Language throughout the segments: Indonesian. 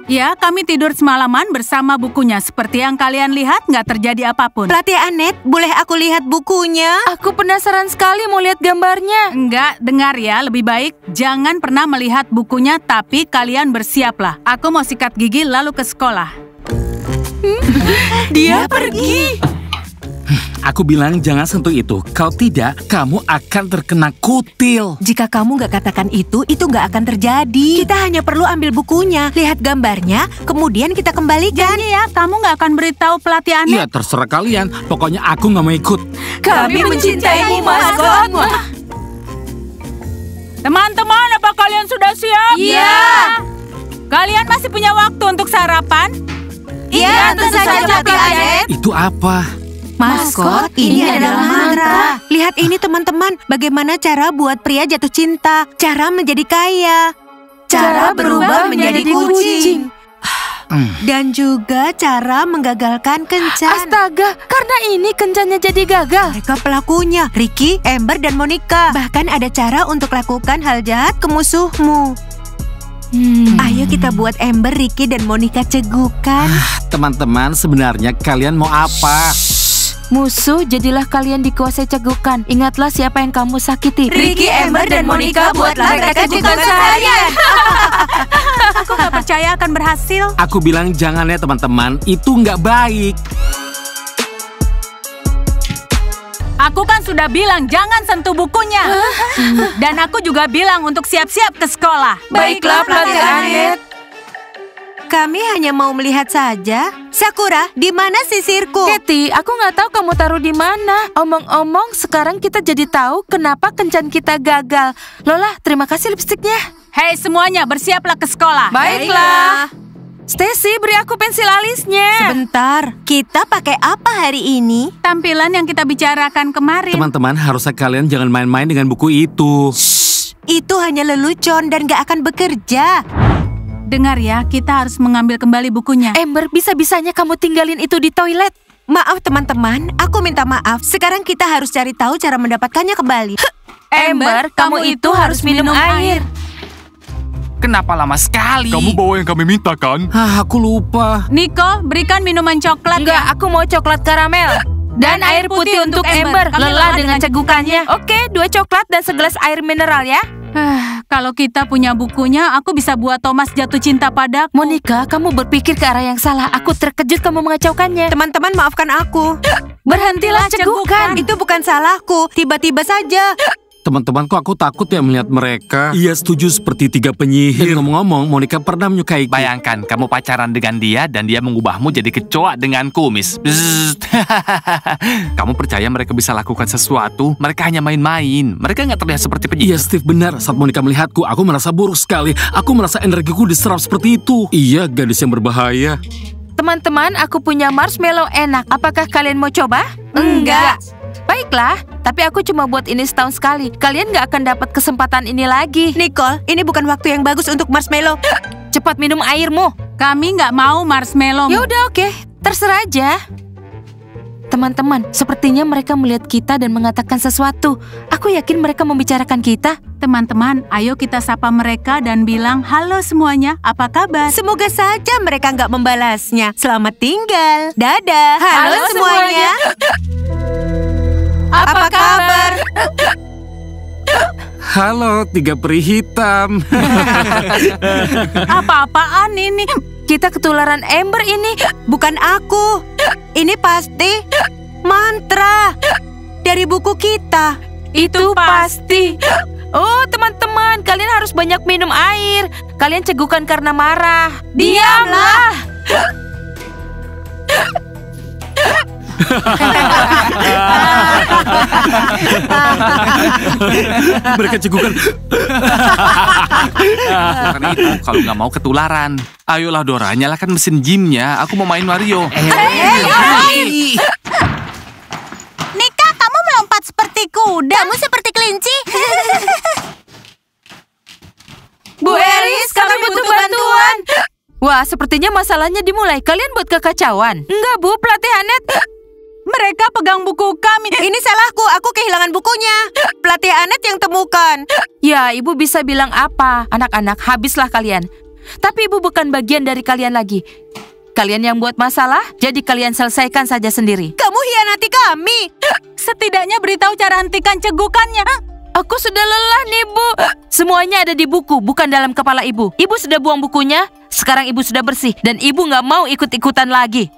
Ya, kami tidur semalaman bersama bukunya. Seperti yang kalian lihat, nggak terjadi apapun. Pelatih Anet, boleh aku lihat bukunya? Aku penasaran sekali mau lihat gambarnya. Enggak, dengar ya, lebih baik jangan pernah melihat bukunya, tapi kalian bersiaplah. Aku mau sikat gigi lalu ke sekolah. Dia pergi. Aku bilang jangan sentuh itu. Kalau tidak, kamu akan terkena kutil. Jika kamu nggak katakan itu nggak akan terjadi. Kita hanya perlu ambil bukunya, lihat gambarnya, kemudian kita kembalikan. Jadi ya, kamu nggak akan beritahu pelatih Anet? Ya, terserah kalian. Pokoknya aku nggak mau ikut. Kami mencintaimu, maskot. Teman-teman, apa kalian sudah siap? Iya. Kalian masih punya waktu untuk sarapan? Iya, tentu saja, Pelatih Anet. Itu apa? Maskot, ini adalah mantra. Lihat ini teman-teman, bagaimana cara buat pria jatuh cinta, cara menjadi kaya, Cara berubah menjadi kucing. dan juga cara menggagalkan kencan. Astaga, karena ini kencannya jadi gagal. Mereka pelakunya, Ricky, Amber, dan Monica. Bahkan ada cara untuk lakukan hal jahat ke musuhmu. Ayo kita buat Amber, Ricky, dan Monica cegukan. Teman-teman, sebenarnya kalian mau apa? Musuh, jadilah kalian dikuasai cegukan. Ingatlah siapa yang kamu sakiti. Ricky, Amber, dan Monica, buatlah mereka cegukan seharian. Aku nggak percaya akan berhasil. Aku bilang jangan ya teman-teman, itu nggak baik. Aku kan sudah bilang jangan sentuh bukunya. Dan aku juga bilang untuk siap-siap ke sekolah. Baiklah, Pelatih Anet. Kami hanya mau melihat saja. Sakura, di mana sisirku? Katie, aku nggak tahu kamu taruh di mana. Omong-omong, sekarang kita jadi tahu kenapa kencan kita gagal. Lola, terima kasih lipstiknya. Hei semuanya, bersiaplah ke sekolah. Baiklah. Stacy, beri aku pensil alisnya. Sebentar, kita pakai apa hari ini? Tampilan yang kita bicarakan kemarin. Teman-teman, harusnya kalian jangan main-main dengan buku itu. Itu hanya lelucon dan gak akan bekerja. Dengar ya, kita harus mengambil kembali bukunya. Amber, bisa-bisanya kamu tinggalin itu di toilet. Maaf teman-teman, aku minta maaf. Sekarang kita harus cari tahu cara mendapatkannya kembali. Amber, kamu itu harus minum air. Kenapa lama sekali? Kamu bawa yang kami minta kan? Aku lupa. Nico, berikan minuman coklat. Enggak, aku mau coklat karamel. Dan air putih untuk Amber. Lelah dengan cegukannya. Oke, 2 coklat dan segelas air mineral ya. Kalau kita punya bukunya, aku bisa buat Thomas jatuh cinta padaku. Monica, kamu berpikir ke arah yang salah. Aku terkejut kamu mengacaukannya. Teman-teman maafkan aku. Berhentilah cegukan. Itu bukan salahku, tiba-tiba saja. Teman-temanku, aku takut ya melihat mereka. Iya, setuju seperti 3 penyihir. Dan ngomong-ngomong, Monica pernah menyukaiku. Bayangkan, kamu pacaran dengan dia dan dia mengubahmu jadi kecoa dengan kumis. Kamu percaya mereka bisa lakukan sesuatu? Mereka hanya main-main. Mereka nggak terlihat seperti Iya, penyihir. Steve benar. Saat Monica melihatku, aku merasa buruk sekali. Aku merasa energiku diserap seperti itu. Iya, gadis yang berbahaya. Teman-teman, aku punya marshmallow enak. Apakah kalian mau coba? Enggak. Baiklah, tapi aku cuma buat ini setahun sekali. Kalian nggak akan dapat kesempatan ini lagi. Nicole, ini bukan waktu yang bagus untuk marshmallow. Cepat minum airmu. Kami nggak mau marshmallow. Ya udah oke, terserah aja. Teman-teman, sepertinya mereka melihat kita dan mengatakan sesuatu. Aku yakin mereka membicarakan kita. Teman-teman, ayo kita sapa mereka dan bilang, halo semuanya, apa kabar? Semoga saja mereka nggak membalasnya. Selamat tinggal. Dadah. Halo semuanya. Apa kabar? Halo, 3 peri hitam. Apa-apaan ini? Kita ketularan Amber ini. Bukan aku. Ini pasti mantra dari buku kita. Itu pasti. Oh, teman-teman, kalian harus banyak minum air. Kalian cegukan karena marah. Diamlah. Mereka cegukan. Bukan itu, kalau nggak mau ketularan. Ayolah Dora, nyalakan mesin gymnya. Aku mau main Mario. Nika, kamu melompat seperti kuda. Kamu seperti kelinci. Bu Eris, kami butuh bantuan. Wah, sepertinya masalahnya dimulai. Kalian buat kekacauan. Enggak, Bu, pelatih Anet. Mereka pegang buku kami. Ini salahku, aku kehilangan bukunya. Pelatih Anet yang temukan. Ya, Ibu bisa bilang apa? Anak-anak, habislah kalian. Tapi ibu bukan bagian dari kalian lagi. Kalian yang buat masalah, jadi kalian selesaikan saja sendiri. Kamu hianati kami. Setidaknya beritahu cara hentikan cegukannya. Aku sudah lelah nih, Bu. Semuanya ada di buku, bukan dalam kepala ibu. Ibu sudah buang bukunya, sekarang ibu sudah bersih. Dan ibu nggak mau ikut-ikutan lagi.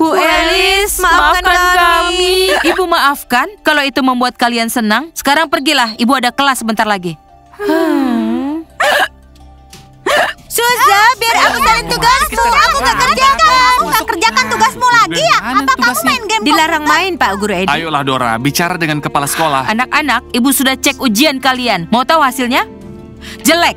Bu Elis, maafkan kami. Ibu maafkan kalau itu membuat kalian senang. Sekarang pergilah, ibu ada kelas sebentar lagi. Suza, biar aku salin tugasmu. Aku nggak kerjakan. Kamu nggak kerjakan tugasmu lagi ya? Apa kamu main game? Dilarang main, Pak Guru Edi. Ayolah Dora, bicara dengan kepala sekolah. Anak-anak, ibu sudah cek ujian kalian. Mau tahu hasilnya? Jelek.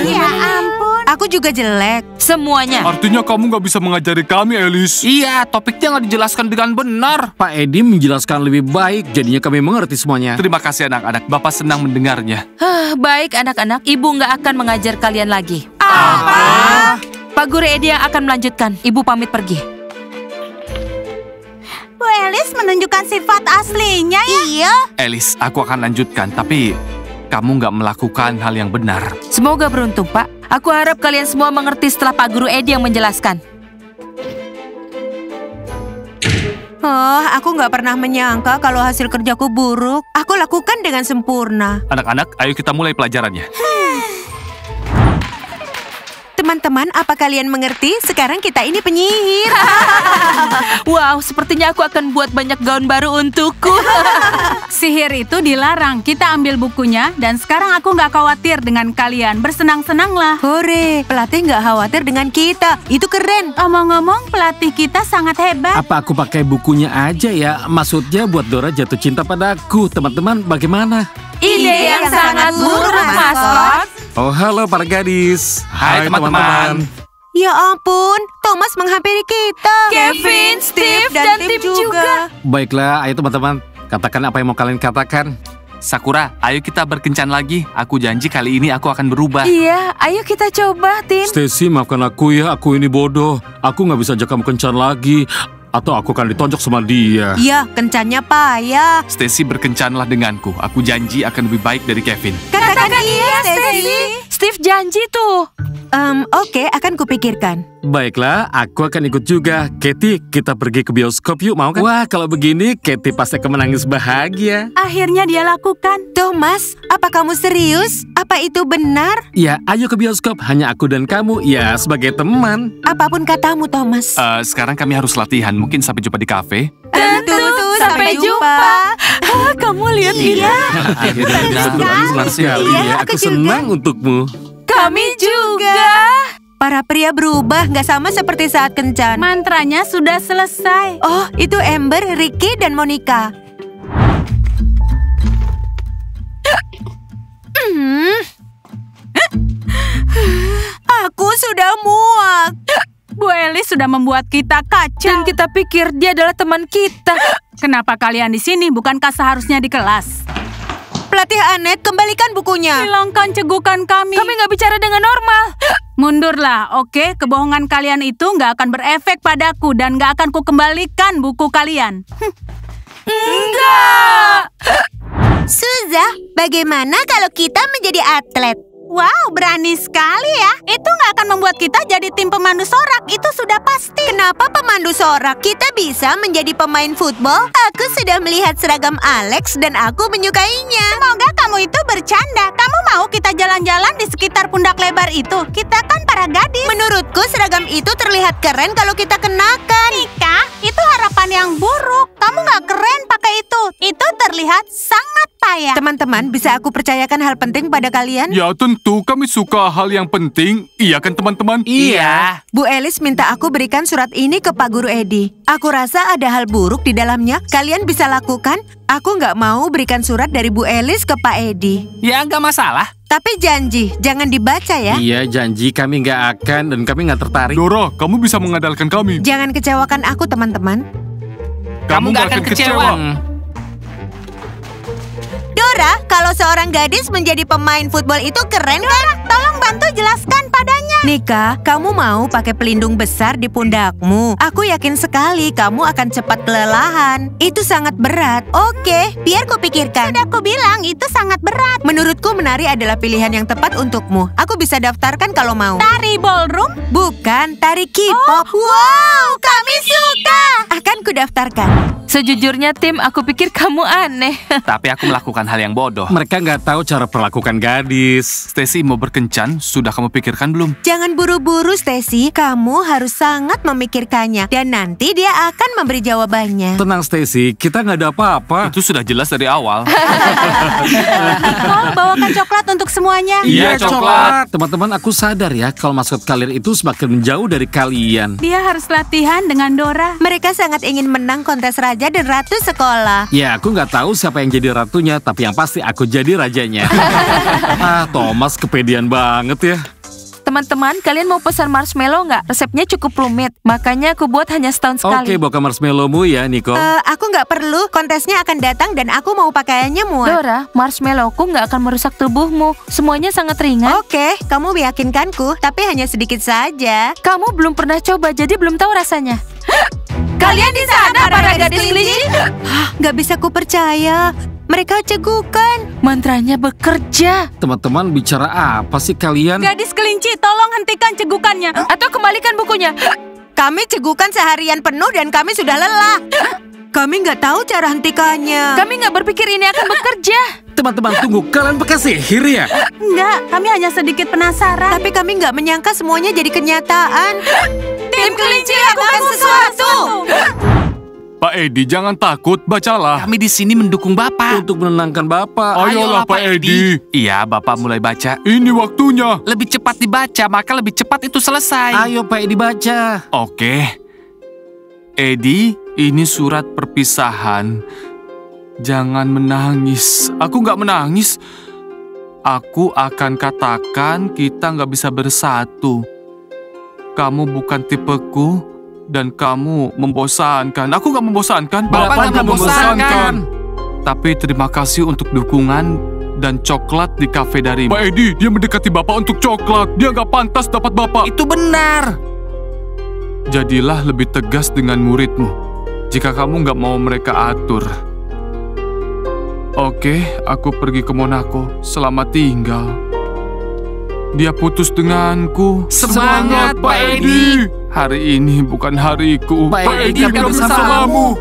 Ya ampun. Aku juga jelek. Semuanya. Artinya kamu nggak bisa mengajari kami, Elis. Iya, topiknya nggak dijelaskan dengan benar. Pak Edi menjelaskan lebih baik, jadinya kami mengerti semuanya. Terima kasih anak-anak, Bapak senang mendengarnya. Baik anak-anak, ibu nggak akan mengajar kalian lagi. Apa? Pak Guru Edi yang akan melanjutkan. Ibu pamit pergi. Bu Elis menunjukkan sifat aslinya ya? Iya. Elis, aku akan lanjutkan, tapi kamu nggak melakukan hal yang benar. Semoga beruntung, Pak. Aku harap kalian semua mengerti setelah Pak Guru Edi yang menjelaskan. Oh, aku nggak pernah menyangka kalau hasil kerjaku buruk. Aku lakukan dengan sempurna. Anak-anak, ayo kita mulai pelajarannya. Teman-teman, apa kalian mengerti? Sekarang kita ini penyihir. Wow, sepertinya aku akan buat banyak gaun baru untukku. Sihir itu dilarang. Kita ambil bukunya dan sekarang aku nggak khawatir dengan kalian. Bersenang-senanglah. Hore, pelatih nggak khawatir dengan kita. Itu keren. Omong-omong, pelatih kita sangat hebat. Apa aku pakai bukunya aja ya? Maksudnya buat Dora jatuh cinta padaku. Teman-teman, bagaimana? Ide yang sangat buruk, Maskot. Oh, halo para gadis. Hai, teman-teman. Ya ampun, Thomas menghampiri kita. Kevin, Steve, dan Tim juga. Baiklah, ayo teman-teman. Katakan apa yang mau kalian katakan. Sakura, ayo kita berkencan lagi. Aku janji kali ini aku akan berubah. Iya, ayo kita coba, Tin. Stacy, maafkan aku ya. Aku ini bodoh. Aku nggak bisa ajak kamu kencan lagi. Atau aku akan ditonjok sama dia. Iya, kencannya payah. Stacy, berkencanlah denganku. Aku janji akan lebih baik dari Kevin. Katakan iya, Stacy. Steve janji tuh. Oke, akan kupikirkan. Baiklah, aku akan ikut juga. Katie, kita pergi ke bioskop yuk, mau kan? Wah, kalau begini, Katie pasti akan menangis bahagia. Akhirnya dia lakukan. Thomas, apa kamu serius? Apa itu benar? Ya, ayo ke bioskop. Hanya aku dan kamu, ya sebagai teman. Apapun katamu, Thomas. Sekarang kami harus latihan. Mungkin sampai jumpa di kafe. Tentu, sampai jumpa. Kamu lihat ini. Akhirnya senang sekali Iya, ya. aku Aku senang untukmu. Kami juga. Para pria berubah, nggak sama seperti saat kencan. Mantranya sudah selesai. Oh, itu Amber, Ricky, dan Monica. Aku sudah muak. Bu Elis sudah membuat kita kacau. Dan kita pikir dia adalah teman kita. Kenapa kalian di sini? Bukankah seharusnya di kelas? Pelatih Anet, kembalikan bukunya. Hilangkan cegukan kami. Kami nggak bicara dengan normal. Mundurlah, oke? Kebohongan kalian itu nggak akan berefek padaku dan nggak akan kukembalikan buku kalian. Enggak. Suza, bagaimana kalau kita menjadi atlet? Wow, berani sekali ya. Itu nggak akan membuat kita jadi tim pemandu sorak. Itu sudah pasti. Kenapa pemandu sorak? Kita bisa menjadi pemain football. Aku sudah melihat seragam Alex dan aku menyukainya. Semoga kamu itu bercanda. Kamu mau kita jalan-jalan di sekitar pundak lebar itu? Kita kan para gadis. Menurutku seragam itu terlihat keren kalau kita kenakan. Nika, itu harapan yang buruk. Kamu nggak keren pakai itu. Itu terlihat sangat payah. Teman-teman, bisa aku percayakan hal penting pada kalian? Ya tentu, kami suka hal yang penting. Iya kan teman-teman? Iya. Bu Elis minta aku berikan surat ini ke Pak Guru Edi. Aku rasa ada hal buruk di dalamnya. Kalian bisa lakukan? Aku nggak mau berikan surat dari Bu Elis ke Pak Edi. Ya nggak masalah. Tapi janji, jangan dibaca ya. Iya, janji kami nggak akan dan kami nggak tertarik. Dora, kamu bisa mengandalkan kami. Jangan kecewakan aku, teman-teman. Kamu nggak akan kecewa. Dora, kalau seorang gadis menjadi pemain football itu keren kan? Tolong bantu jelaskan padanya. Nika, kamu mau pakai pelindung besar di pundakmu? Aku yakin sekali kamu akan cepat kelelahan. Itu sangat berat. Oke, biar ku pikirkan. Sudah ku bilang itu sangat berat. Menurutku menari adalah pilihan yang tepat untukmu. Aku bisa daftarkan kalau mau. Tari ballroom? Bukan, tari K-pop. Wow, kami suka. Akan ku daftarkan. Sejujurnya Tim, aku pikir kamu aneh. Tapi aku melakukan hal yang bodoh. Mereka nggak tahu cara perlakukan gadis. Stacy mau berkencan, sudah kamu pikirkan belum? Jangan buru-buru, Stacy. Kamu harus sangat memikirkannya. Dan nanti dia akan memberi jawabannya. Tenang Stacy, kita nggak ada apa-apa. Itu sudah jelas dari awal. Kau bawakan coklat untuk semuanya. Iya, coklat. Teman-teman, aku sadar ya kalau maskot kalian itu semakin menjauh dari kalian. Dia harus latihan dengan Dora. Mereka sangat ingin menang kontes raja dan ratu sekolah. Ya, aku nggak tahu siapa yang jadi ratunya, tapi yang pasti aku jadi rajanya. Thomas kepedean banget ya. Teman-teman, kalian mau pesan marshmallow nggak? Resepnya cukup rumit, makanya aku buat hanya setahun sekali. Oke, bawa marshmallowmu ya, Nico. Aku nggak perlu. Kontesnya akan datang dan aku mau pakaiannya muat. Dora, marshmallowku nggak akan merusak tubuhmu. Semuanya sangat ringan. Oke, kamu meyakinkanku, tapi hanya sedikit saja. Kamu belum pernah coba, jadi belum tahu rasanya. Kalian di sana, para gadis kelinci? Nggak bisa ku percaya. Mereka cegukan. Mantranya bekerja. Teman-teman, bicara apa sih kalian? Gadis kelinci, tolong hentikan cegukannya. Atau kembalikan bukunya. Kami cegukan seharian penuh dan kami sudah lelah. Kami nggak tahu cara hentikannya. Kami nggak berpikir ini akan bekerja. Teman-teman, tunggu. Kalian bekas sihir ya? Enggak, kami hanya sedikit penasaran. Tapi kami nggak menyangka semuanya jadi kenyataan. Tim kelinci lakukan sesuatu. Pak Edi, jangan takut, bacalah. Kami di sini mendukung Bapak. Untuk menenangkan Bapak. Ayolah Pak Edi. Iya, Bapak mulai baca. Ini waktunya. Lebih cepat dibaca, maka lebih cepat itu selesai. Ayo Pak Edi baca. Oke. Edi, ini surat perpisahan. Jangan menangis. Aku nggak menangis. Aku akan katakan kita nggak bisa bersatu. Kamu bukan tipeku. Dan kamu membosankan. Aku gak membosankan. Bapak nggak membosankan. Tapi terima kasih untuk dukungan dan coklat di kafe darimu. Pak Edi, dia mendekati Bapak untuk coklat. Dia gak pantas dapat Bapak. Itu benar. Jadilah lebih tegas dengan muridmu. Jika kamu gak mau mereka atur. Oke, aku pergi ke Monaco. Selamat tinggal. Dia putus denganku. Semangat, Pak Edi. Hari ini bukan hariku. Pak Edi, kami bersamamu.